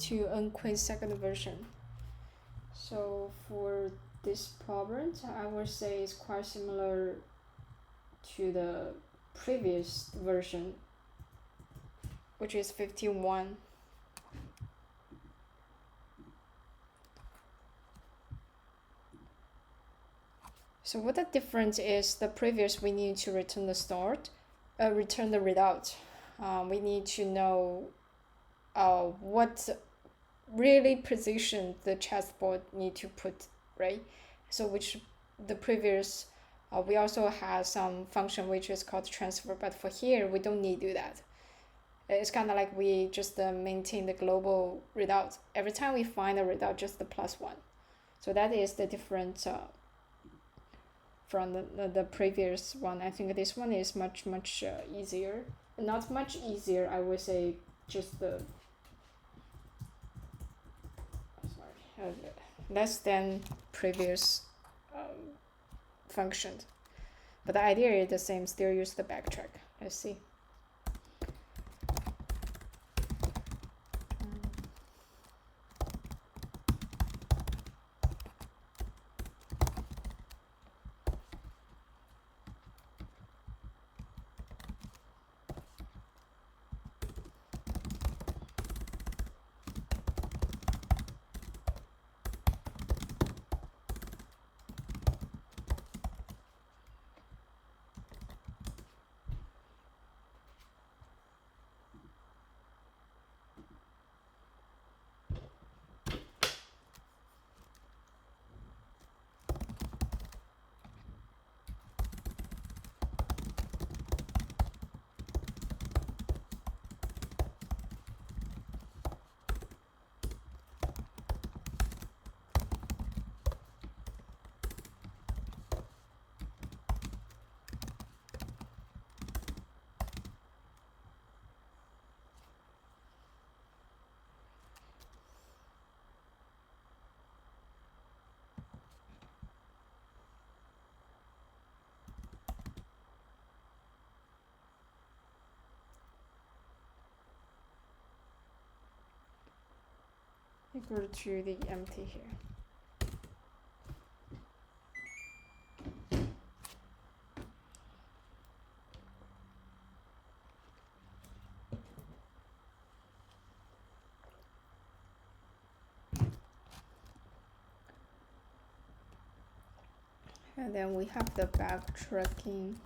to unquit second version. So for this problem, I would say it's quite similar to the previous version, which is 51. So what the difference is, the previous we need to return the return the result. We need to know what really position the chessboard need to put, right? So which the previous we also have some function which is called transfer, but for here we don't need to do that. It's kind of like we just maintain the global result. Every time we find a result, just the +1. So that is the difference from the previous one. I think this one is much easier. Not much easier, I would say, just the less than previous functions. But the idea is the same, still use the backtrack. Let's see. Equal to the empty here. And then we have the backtracking.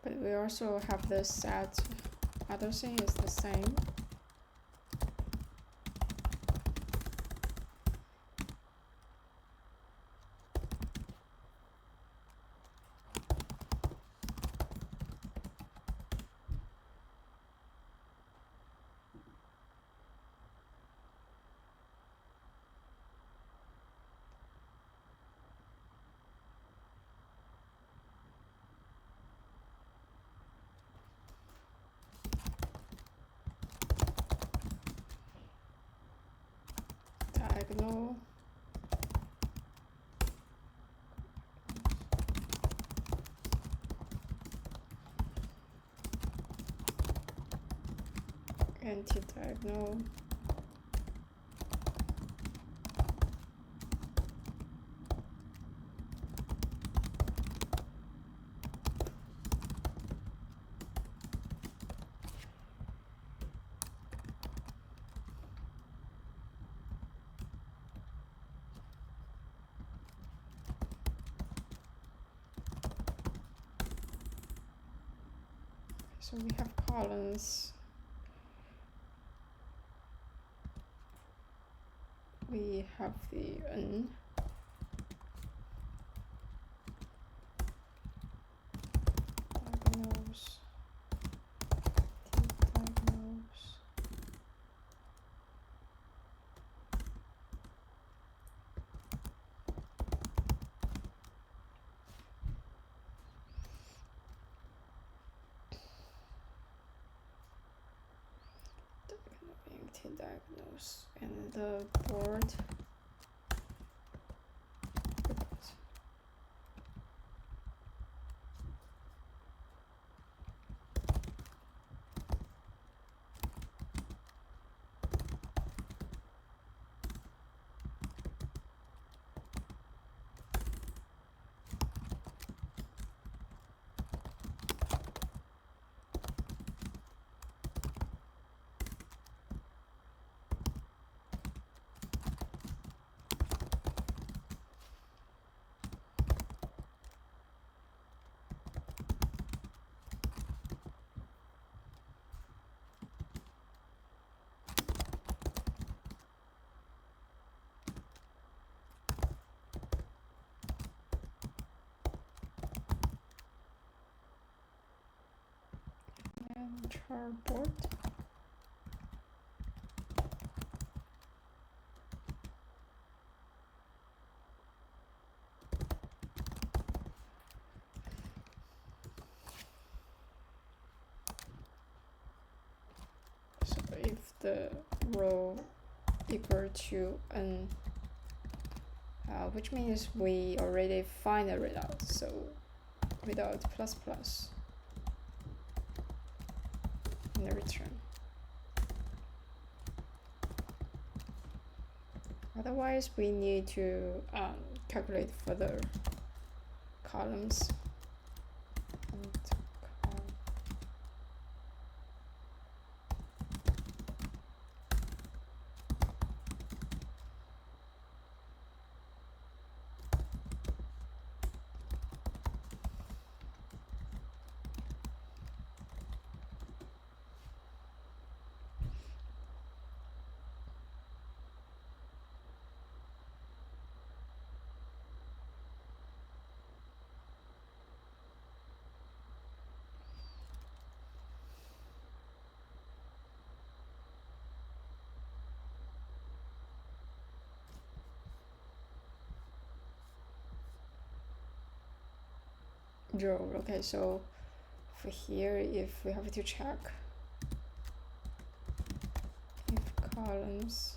But we also have the set. Other thing is the same. Diagonal. Anti-diagonal. So we have columns. We have the n. Diagonals. Diagonals. Diagonals and the board. And chartboard. So if the row equal to n, which means we already find the result, so result plus plus in the return. Otherwise, we need to calculate further columns. Draw. Okay, so for here, if we have to check if columns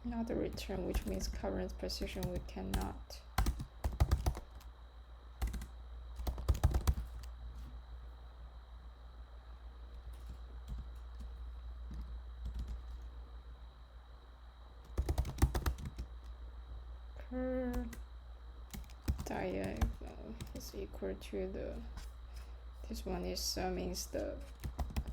not a return, which means current position we cannot. Per diagonal is equal to the, this one is means the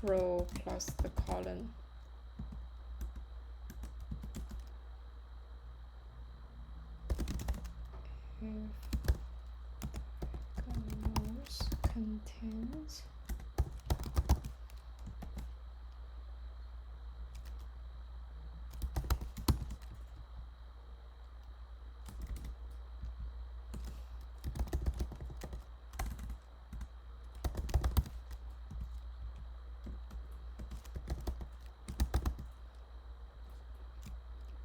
row plus the column. If diagonals contains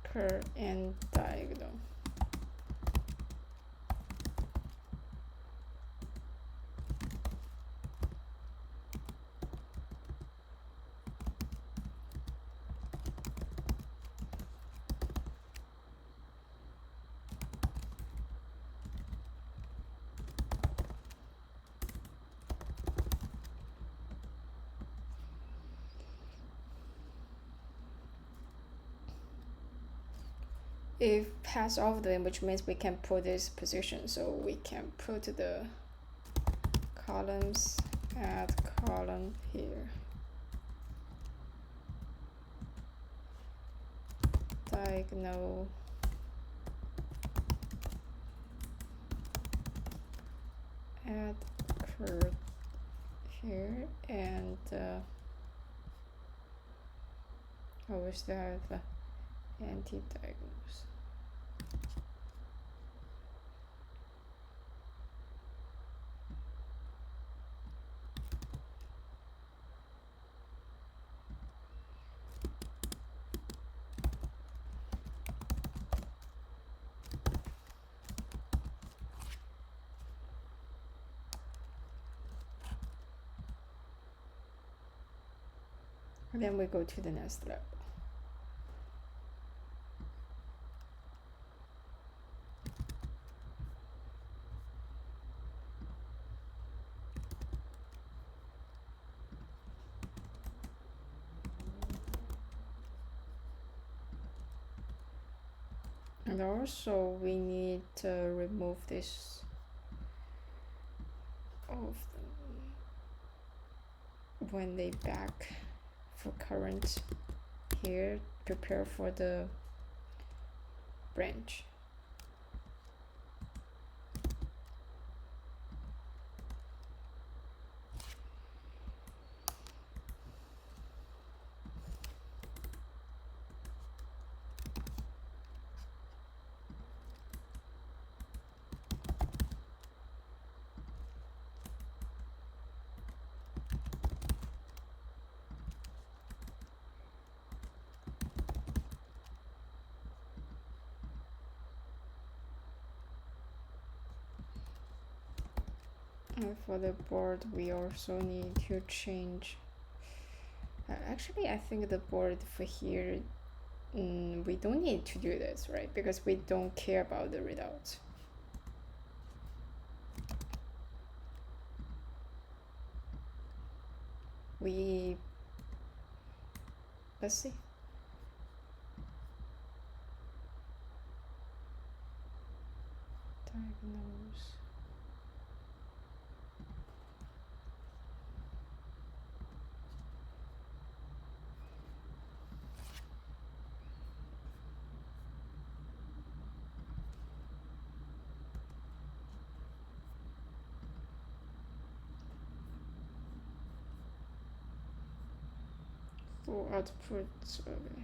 curve and diagonal. If pass off them, which means we can put this position, so we can put the columns, add column here. diagonal add curve here, and we still have anti-diagonals. And then we go to the next level. And also we need to remove this of them when they back for current here, prepare for the branch. And for the board, we also need to change. Actually, I think the board for here, we don't need to do this, right? Because we don't care about the readouts. Let's see. Diagonals. For output, okay.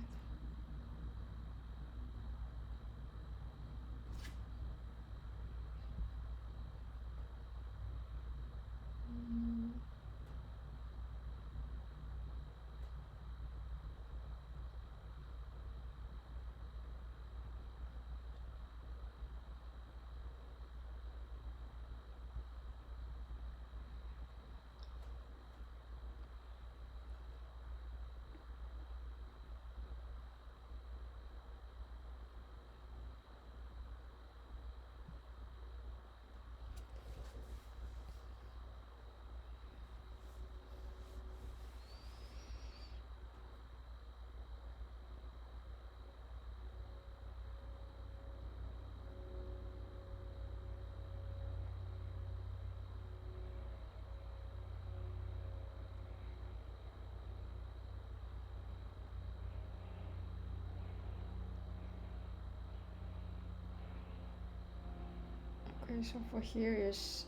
Okay, so for here is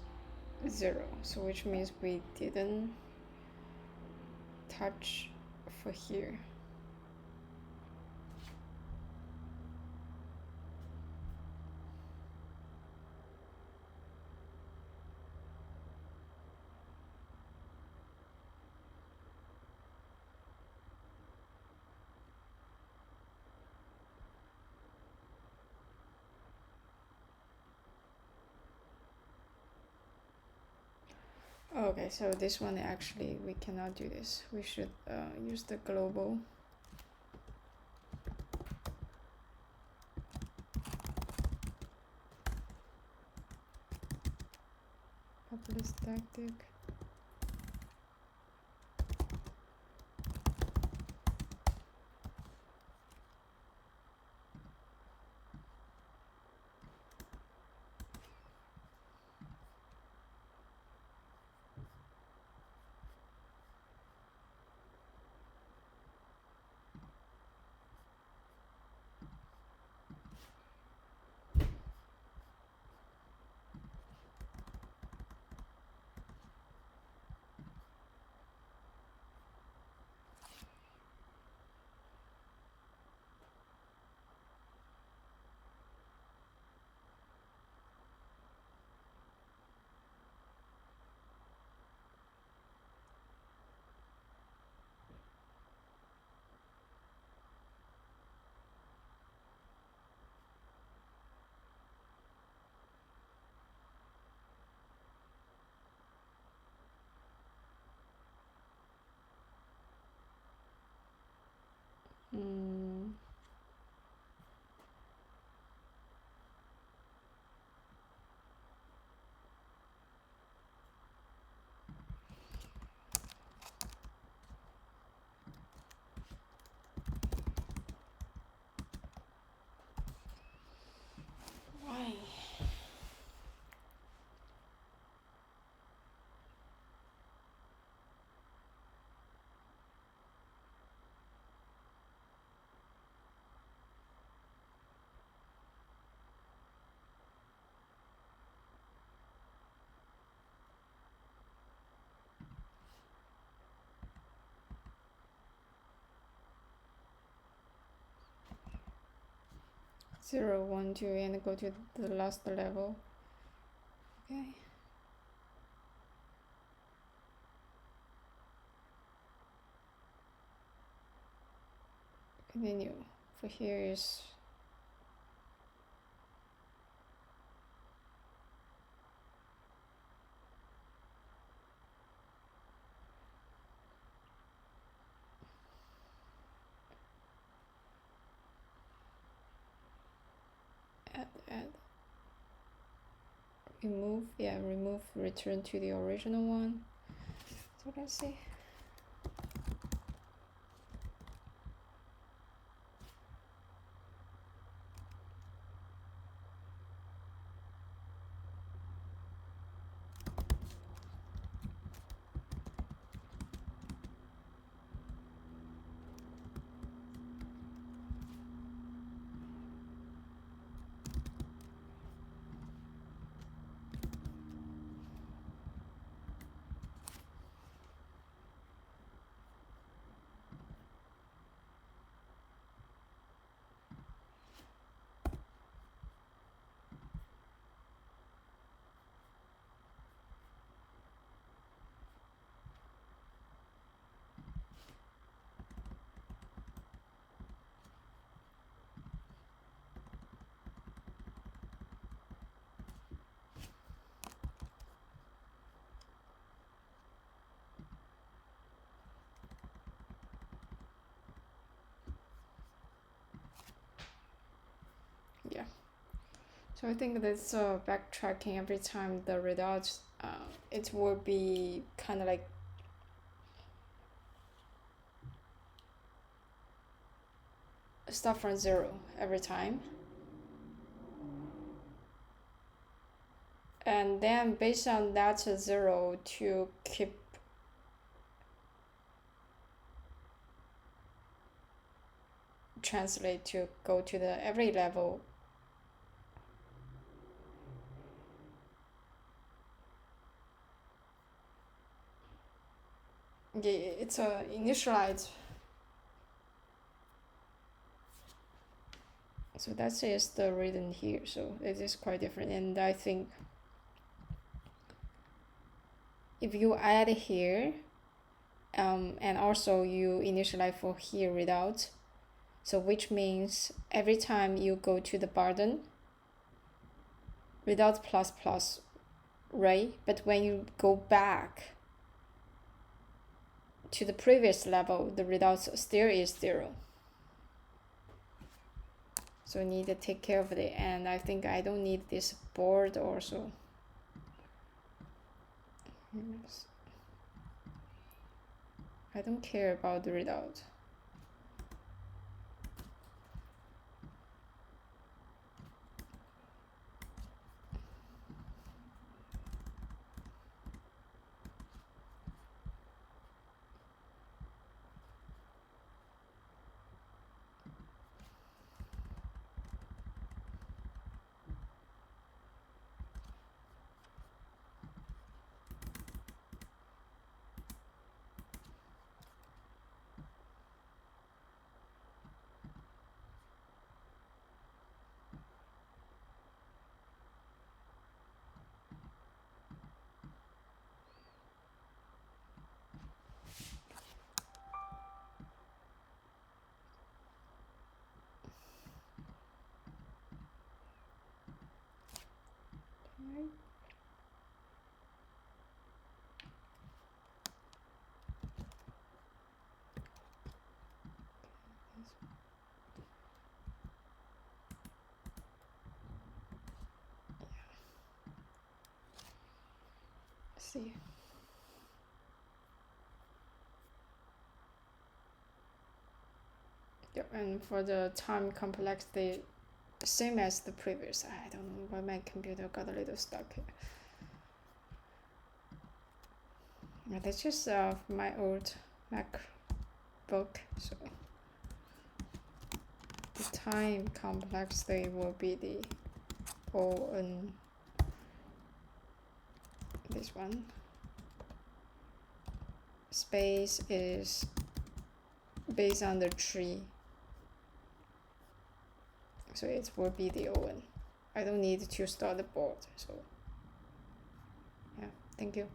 0, so which means we didn't touch for here. Okay, so this one actually we cannot do this. We should use the global. Public static. Mm. Why? 0, 1, 2, and go to the last level. Okay. Continue. For here is add, remove, yeah, remove, return to the original one. So let's see. Yeah. So I think that's backtracking every time the results, it will be kind of like start from 0 every time. And then based on that 0 to keep translate to go to the every level. Yeah, it's a initialized. So that is the reason here. So it is quite different, and I think if you add here, and also you initialize for here without, so which means every time you go to the button without plus plus, right? But when you go back to the previous level, the results still is 0. So I need to take care of it, and I think I don't need this board also. I don't care about the result. see. Yeah, and for the time complexity, same as the previous. I don't know why my computer got a little stuck here. Yeah, that's just my old MacBook, so the time complexity will be the ON, this one. Space is based on the tree, so it will be the ON. I don't need to start the board, so yeah, thank you.